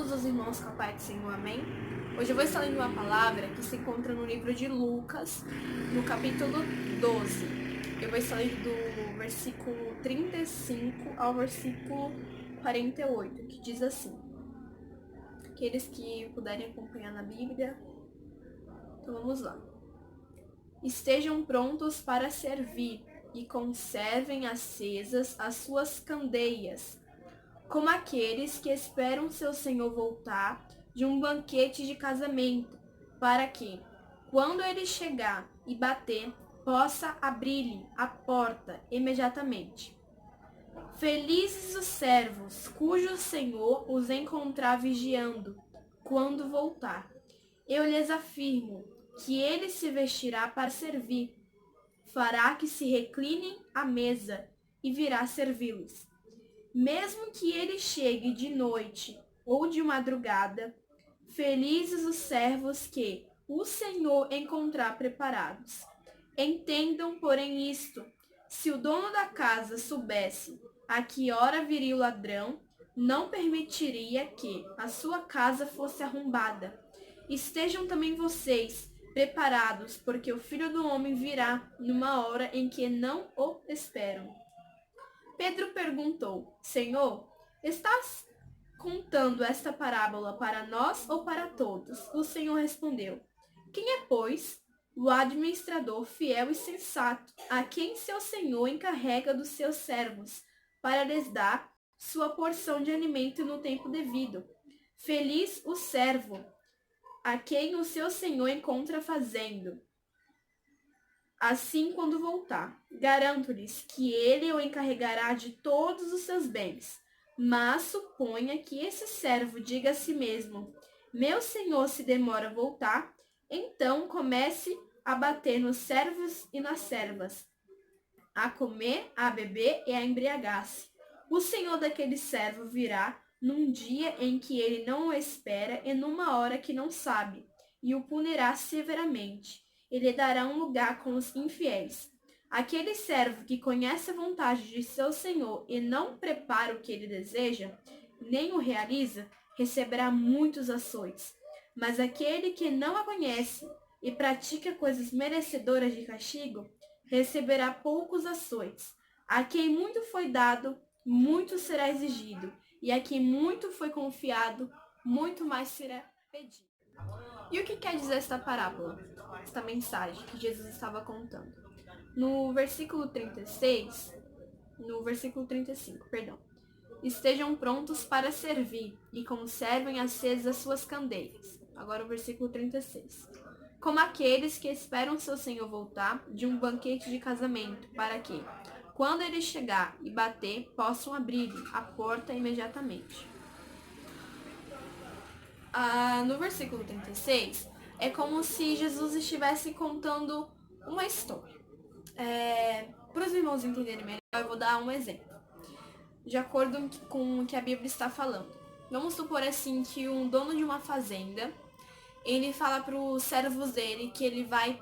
todos os irmãos com a paz do Senhor, amém? Hoje eu vou estar lendo uma palavra que se encontra no livro de Lucas, no capítulo 12. Eu vou estar lendo do versículo 35 ao versículo 48, que diz assim. Aqueles que puderem acompanhar na Bíblia, então vamos lá. Estejam prontos para servir e conservem acesas as suas candeias, como aqueles que esperam seu senhor voltar de um banquete de casamento, para que, quando ele chegar e bater, possa abrir-lhe a porta imediatamente. Felizes os servos, cujo senhor os encontrar vigiando, quando voltar. Eu lhes afirmo que ele se vestirá para servir, fará que se reclinem à mesa e virá servi-los. Mesmo que ele chegue de noite ou de madrugada, felizes os servos que o Senhor encontrar preparados. Entendam, porém, isto: se o dono da casa soubesse a que hora viria o ladrão, não permitiria que a sua casa fosse arrombada. Estejam também vocês preparados, porque o Filho do Homem virá numa hora em que não o esperam. Pedro perguntou: Senhor, estás contando esta parábola para nós ou para todos? O Senhor respondeu: Quem é, pois, o administrador fiel e sensato, a quem seu senhor encarrega dos seus servos, para lhes dar sua porção de alimento no tempo devido? Feliz o servo, a quem o seu senhor encontra fazendo assim quando voltar. Garanto-lhes que ele o encarregará de todos os seus bens. Mas suponha que esse servo diga a si mesmo: meu senhor se demora a voltar, então comece a bater nos servos e nas servas, a comer, a beber e a embriagar-se. O senhor daquele servo virá num dia em que ele não o espera e numa hora que não sabe, e o punirá severamente. Ele dará um lugar com os infiéis. Aquele servo que conhece a vontade de seu senhor e não prepara o que ele deseja, nem o realiza, receberá muitos açoites. Mas aquele que não a conhece e pratica coisas merecedoras de castigo, receberá poucos açoites. A quem muito foi dado, muito será exigido, e a quem muito foi confiado, muito mais será pedido. E o que quer dizer esta parábola, esta mensagem que Jesus estava contando? No versículo 35, perdão. Estejam prontos para servir e conservem acesas as suas candeias. Agora o versículo 36. Como aqueles que esperam seu senhor voltar de um banquete de casamento, para que, quando ele chegar e bater, possam abrir a porta imediatamente. No versículo 36, é como se Jesus estivesse contando uma história. Para os irmãos entenderem melhor, eu vou dar um exemplo, de acordo com o que a Bíblia está falando. Vamos supor assim que um dono de uma fazenda, ele fala para os servos dele que ele vai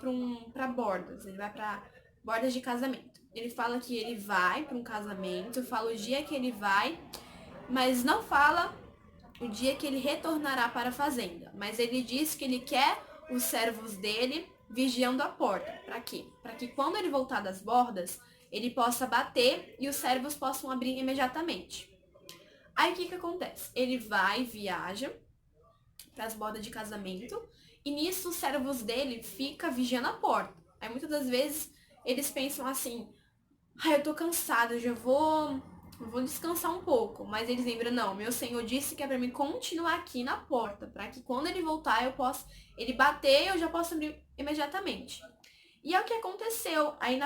para bordas, ele vai para bordas de casamento. Ele fala que ele vai para um casamento, fala o dia que ele vai, mas não fala o dia que ele retornará para a fazenda. Mas ele diz que ele quer os servos dele vigiando a porta. Para quê? Para que quando ele voltar das bordas, ele possa bater e os servos possam abrir imediatamente. Aí o que acontece? Ele vai, viaja para as bordas de casamento, e nisso os servos dele ficam vigiando a porta. Aí muitas das vezes eles pensam assim: eu tô cansado, eu já vou descansar um pouco. Mas eles lembram: não, meu senhor disse que é para mim continuar aqui na porta, para que quando ele voltar ele bater, eu já posso abrir imediatamente. E é o que aconteceu. Aí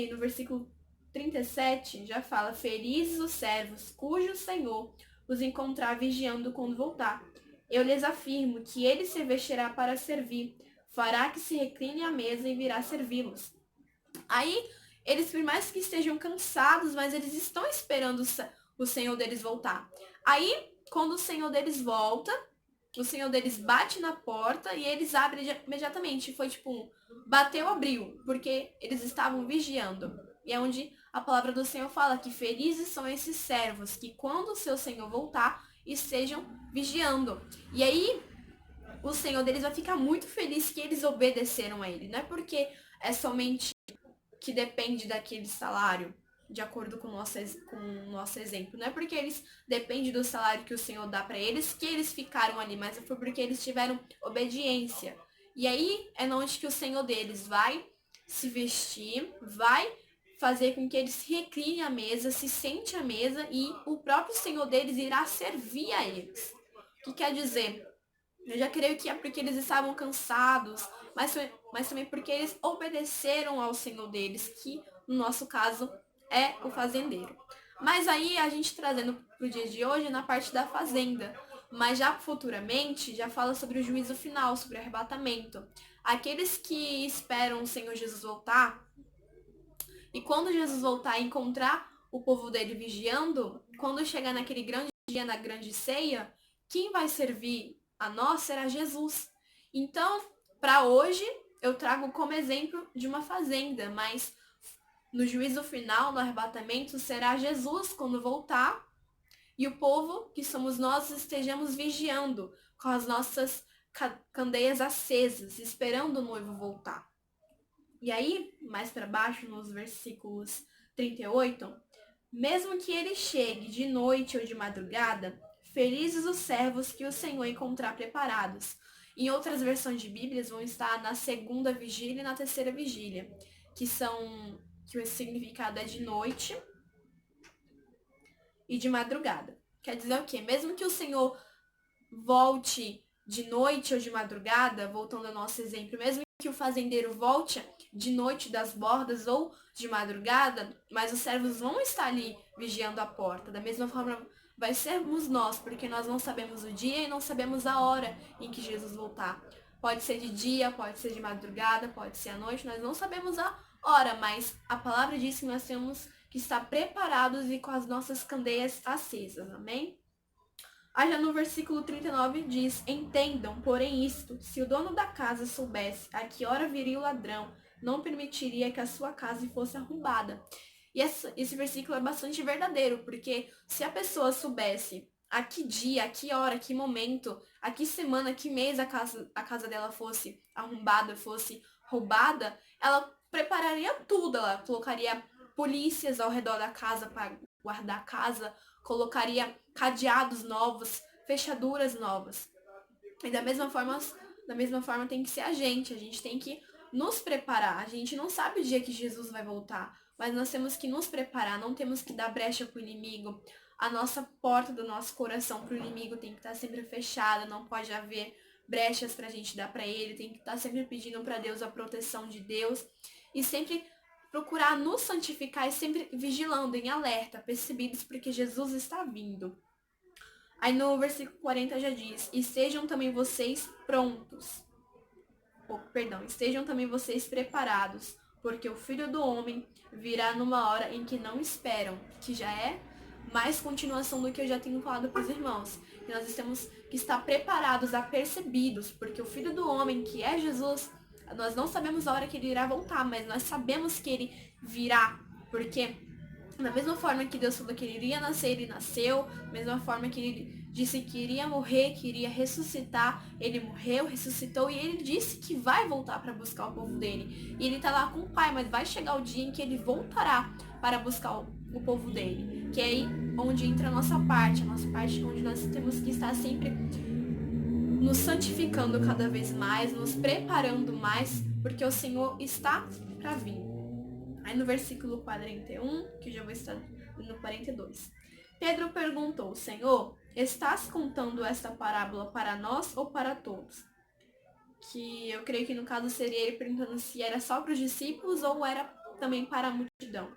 no versículo 37, já fala: felizes os servos cujo senhor os encontrar vigiando quando voltar. Eu lhes afirmo que ele se vestirá para servir, fará que se recline à mesa e virá servi-los. Aí, eles, por mais que estejam cansados, mas eles estão esperando o senhor deles voltar. Aí, quando o senhor deles volta, o senhor deles bate na porta e eles abrem imediatamente. Foi tipo, bateu, abriu, porque eles estavam vigiando. E é onde a palavra do Senhor fala que felizes são esses servos, que quando o seu senhor voltar, estejam vigiando. E aí, o Senhor deles vai ficar muito feliz que eles obedeceram a Ele. Não é porque é somente que depende daquele salário, de acordo com o nosso exemplo. Não é porque eles dependem do salário que o Senhor dá para eles que eles ficaram ali, mas foi porque eles tiveram obediência. E aí é onde que o Senhor deles vai se vestir, vai fazer com que eles se reclinem à mesa, se sente à mesa e o próprio Senhor deles irá servir a eles. O que quer dizer? Eu já creio que é porque eles estavam cansados, mas também porque eles obedeceram ao Senhor deles, que no nosso caso é o fazendeiro. Mas aí a gente trazendo para o dia de hoje na parte da fazenda. Mas já futuramente já fala sobre o juízo final, sobre o arrebatamento. Aqueles que esperam o Senhor Jesus voltar, e quando Jesus voltar e encontrar o povo dele vigiando, quando chegar naquele grande dia, na grande ceia, quem vai servir a nós será Jesus. Então, para hoje, eu trago como exemplo de uma fazenda, mas no juízo final, no arrebatamento, será Jesus quando voltar e o povo, que somos nós, estejamos vigiando com as nossas candeias acesas, esperando o noivo voltar. E aí, mais para baixo, nos versículos 38, mesmo que ele chegue de noite ou de madrugada, felizes os servos que o Senhor encontrar preparados. Em outras versões de Bíblias vão estar na segunda vigília e na terceira vigília, que o significado é de noite e de madrugada. Quer dizer o quê? Mesmo que o Senhor volte de noite ou de madrugada, voltando ao nosso exemplo, mesmo que o fazendeiro volte de noite das bordas ou de madrugada, mas os servos vão estar ali vigiando a porta. Da mesma forma, vai sermos nós, porque nós não sabemos o dia e não sabemos a hora em que Jesus voltar. Pode ser de dia, pode ser de madrugada, pode ser à noite, nós não sabemos a hora, mas a palavra diz que nós temos que estar preparados e com as nossas candeias acesas, amém? Aí já no versículo 39 diz, entendam, porém isto, se o dono da casa soubesse a que hora viria o ladrão, não permitiria que a sua casa fosse arrombada. E esse versículo é bastante verdadeiro, porque se a pessoa soubesse a que dia, a que hora, a que momento, a que semana, a que mês a casa dela fosse arrombada, fosse roubada, ela prepararia tudo, ela colocaria polícias ao redor da casa para guardar a casa, colocaria cadeados novos, fechaduras novas. E da mesma forma tem que ser a gente tem que nos preparar. A gente não sabe o dia que Jesus vai voltar, mas nós temos que nos preparar, não temos que dar brecha para o inimigo. A nossa porta do nosso coração para o inimigo tem que estar sempre fechada, não pode haver brechas para a gente dar para ele, tem que estar sempre pedindo para Deus a proteção de Deus e sempre procurar nos santificar e sempre vigilando, em alerta, percebidos porque Jesus está vindo. Aí no versículo 40 já diz, e sejam também vocês prontos. Estejam também vocês preparados, porque o Filho do Homem virá numa hora em que não esperam, que já é mais continuação do que eu já tenho falado para os irmãos. Que nós temos que estar preparados, apercebidos, porque o Filho do Homem, que é Jesus, nós não sabemos a hora que ele irá voltar, mas nós sabemos que ele virá, porque da mesma forma que Deus falou que ele iria nascer, ele nasceu, da mesma forma que ele disse que iria morrer, que iria ressuscitar, ele morreu, ressuscitou e ele disse que vai voltar para buscar o povo dele. E ele está lá com o Pai, mas vai chegar o dia em que ele voltará para buscar o povo dele, que é aí onde entra a nossa parte onde nós temos que estar sempre nos santificando cada vez mais, nos preparando mais, porque o Senhor está para vir. Aí no versículo 41, que já vou estar no 42. Pedro perguntou, Senhor, estás contando esta parábola para nós ou para todos? Que eu creio que no caso seria ele perguntando se era só para os discípulos ou era também para a multidão.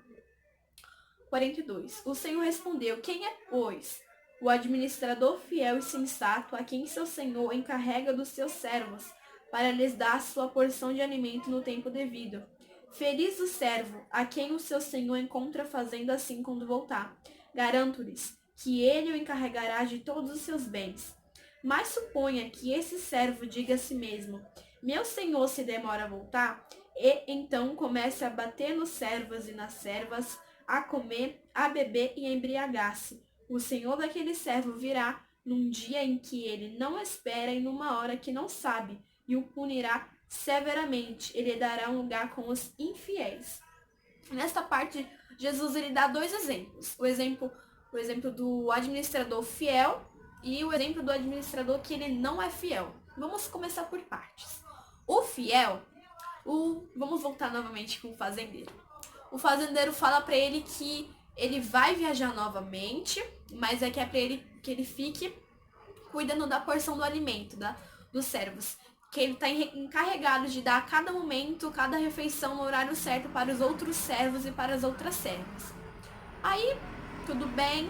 42. O Senhor respondeu, quem é, pois, o administrador fiel e sensato a quem seu Senhor encarrega dos seus servos, para lhes dar sua porção de alimento no tempo devido? Feliz o servo, a quem o seu senhor encontra fazendo assim quando voltar. Garanto-lhes que ele o encarregará de todos os seus bens. Mas suponha que esse servo diga a si mesmo, meu senhor se demora a voltar, e então comece a bater nos servos e nas servas, a comer, a beber e a embriagar-se. O senhor daquele servo virá, num dia em que ele não espera e numa hora que não sabe, e o punirá severamente. Ele dará um lugar com os infiéis. Nesta parte, Jesus ele dá dois exemplos. O exemplo do administrador fiel e o exemplo do administrador que ele não é fiel. Vamos começar por partes. O fiel, vamos voltar novamente com o fazendeiro. O fazendeiro fala para ele que ele vai viajar novamente, mas é que é para ele que ele fique cuidando da porção do alimento, dos servos. Que ele está encarregado de dar a cada momento, cada refeição no horário certo para os outros servos e para as outras servas. Aí, tudo bem,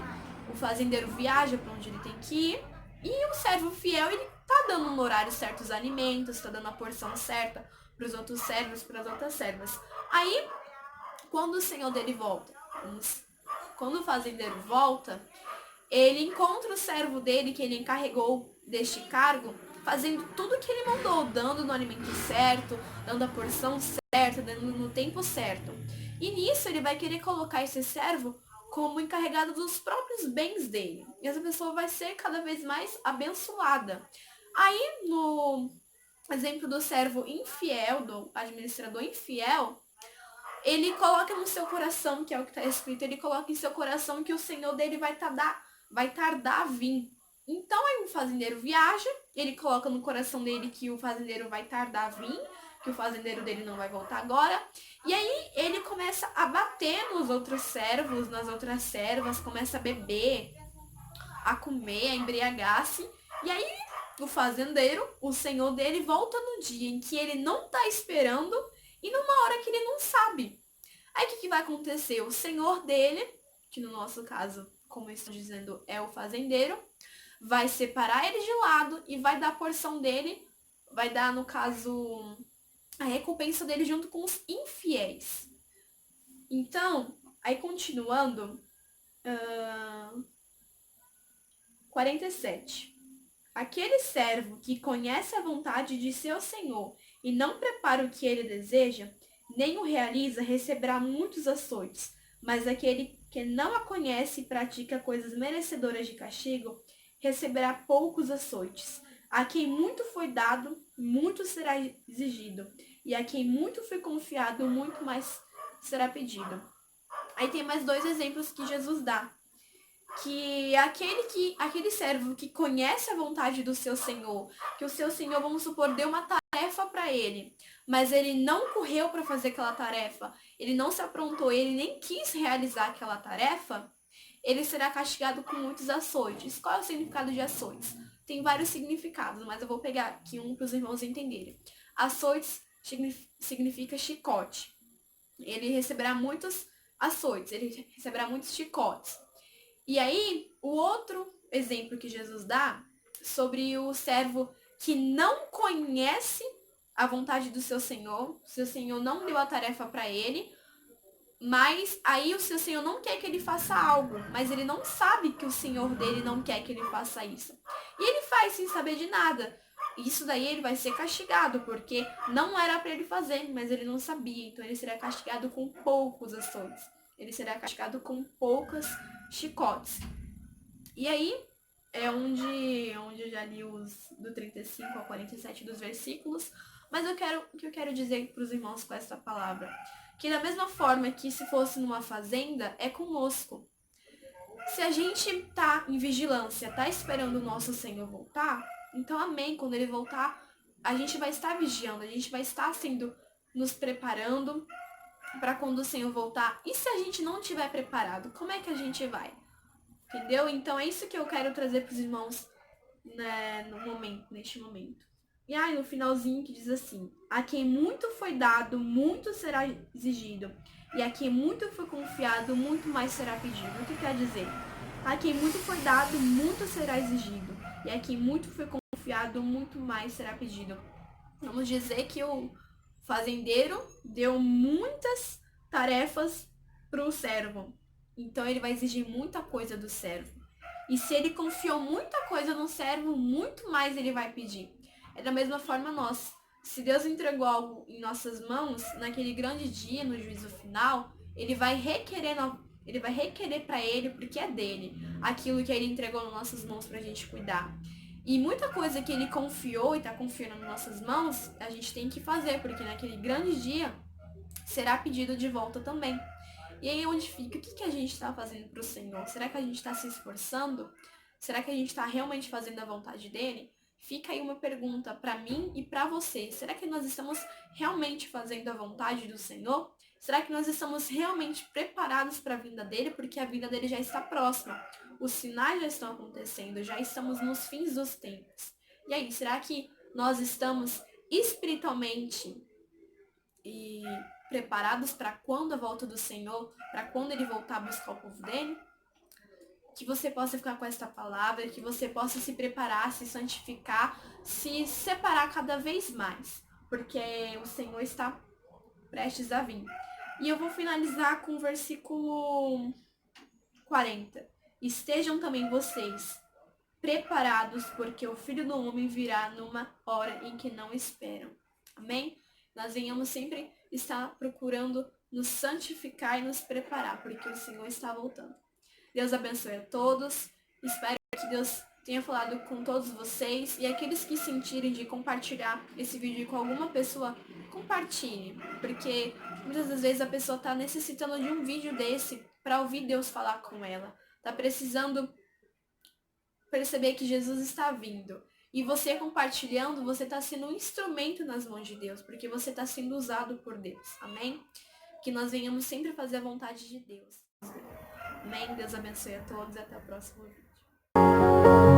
o fazendeiro viaja para onde ele tem que ir, e o servo fiel, ele tá dando no horário certo os alimentos, tá dando a porção certa para os outros servos, para as outras servas. Aí, quando o senhor dele volta, quando o fazendeiro volta, ele encontra o servo dele que ele encarregou deste cargo, fazendo tudo o que ele mandou, dando no alimento certo, dando a porção certa, dando no tempo certo. E nisso ele vai querer colocar esse servo como encarregado dos próprios bens dele. E essa pessoa vai ser cada vez mais abençoada. Aí, no exemplo do servo infiel, do administrador infiel, ele coloca no seu coração, que é o que está escrito, ele coloca em seu coração que o Senhor dele vai tardar a vir. Então aí o fazendeiro viaja, ele coloca no coração dele que o fazendeiro vai tardar a vir, que o fazendeiro dele não vai voltar agora. E aí ele começa a bater nos outros servos, nas outras servas, começa a beber, a comer, a embriagar-se. E aí o fazendeiro, o senhor dele, volta no dia em que ele não está esperando e numa hora que ele não sabe. Aí o que vai acontecer? O senhor dele, que no nosso caso, como eu estou dizendo, é o fazendeiro, vai separar ele de lado e vai dar a porção dele, vai dar, no caso, a recompensa dele junto com os infiéis. Então, aí continuando, 47. Aquele servo que conhece a vontade de seu senhor e não prepara o que ele deseja, nem o realiza, receberá muitos açoites. Mas aquele que não a conhece e pratica coisas merecedoras de castigo, receberá poucos açoites. A quem muito foi dado, muito será exigido. E a quem muito foi confiado, muito mais será pedido. Aí tem mais dois exemplos que Jesus dá. Que aquele servo que conhece a vontade do seu senhor, que o seu senhor, vamos supor, deu uma tarefa para ele, mas ele não correu para fazer aquela tarefa, ele não se aprontou, ele nem quis realizar aquela tarefa, ele será castigado com muitos açoites. Qual é o significado de açoites? Tem vários significados, mas eu vou pegar aqui um para os irmãos entenderem. Açoites significa chicote. Ele receberá muitos açoites, ele receberá muitos chicotes. E aí, o outro exemplo que Jesus dá sobre o servo que não conhece a vontade do seu senhor não deu a tarefa para ele, mas aí o seu senhor não quer que ele faça algo, mas ele não sabe que o senhor dele não quer que ele faça isso. E ele faz sem saber de nada. Isso daí ele vai ser castigado, porque não era para ele fazer, mas ele não sabia. Então ele será castigado com poucos açoites. Ele será castigado com poucas chicotes. E aí é onde eu já li os do 35 ao 47 dos versículos, mas o que eu quero dizer para os irmãos com essa palavra, que da mesma forma que se fosse numa fazenda, é conosco. Se a gente tá em vigilância, tá esperando o nosso Senhor voltar, então amém, quando ele voltar, a gente vai estar vigiando, a gente vai estar nos preparando para quando o Senhor voltar. E se a gente não estiver preparado, como é que a gente vai? Entendeu? Então é isso que eu quero trazer para os irmãos, né, neste momento. E aí no finalzinho que diz assim: a quem muito foi dado, muito será exigido. E a quem muito foi confiado, muito mais será pedido. O que quer dizer? A quem muito foi dado, muito será exigido. E a quem muito foi confiado, muito mais será pedido. Vamos dizer que o fazendeiro deu muitas tarefas para o servo. Então ele vai exigir muita coisa do servo. E se ele confiou muita coisa no servo, muito mais ele vai pedir. É da mesma forma nós. Se Deus entregou algo em nossas mãos, naquele grande dia, no juízo final, ele vai requerer Ele vai requerer para ele, porque é dele, aquilo que ele entregou nas nossas mãos pra gente cuidar. E muita coisa que ele confiou e tá confiando nas nossas mãos, a gente tem que fazer, porque naquele grande dia será pedido de volta também. E aí onde fica? O que a gente está fazendo para o Senhor? Será que a gente está se esforçando? Será que a gente está realmente fazendo a vontade dele? Fica aí uma pergunta para mim e para você. Será que nós estamos realmente fazendo a vontade do Senhor? Será que nós estamos realmente preparados para a vinda dele? Porque a vinda dele já está próxima. Os sinais já estão acontecendo, já estamos nos fins dos tempos. E aí, será que nós estamos espiritualmente e preparados para quando a volta do Senhor, para quando ele voltar a buscar o povo dele? Que você possa ficar com esta palavra, que você possa se preparar, se santificar, se separar cada vez mais, porque o Senhor está prestes a vir. E eu vou finalizar com o versículo 40. Estejam também vocês preparados, porque o Filho do Homem virá numa hora em que não esperam. Amém? Nós venhamos sempre estar procurando nos santificar e nos preparar, porque o Senhor está voltando. Deus abençoe a todos. Espero que Deus tenha falado com todos vocês. E aqueles que sentirem de compartilhar esse vídeo com alguma pessoa, compartilhe. Porque muitas das vezes a pessoa está necessitando de um vídeo desse para ouvir Deus falar com ela. Está precisando perceber que Jesus está vindo. E você compartilhando, você está sendo um instrumento nas mãos de Deus, porque você está sendo usado por Deus. Amém? Que nós venhamos sempre fazer a vontade de Deus. Amém? Deus abençoe a todos e até o próximo vídeo.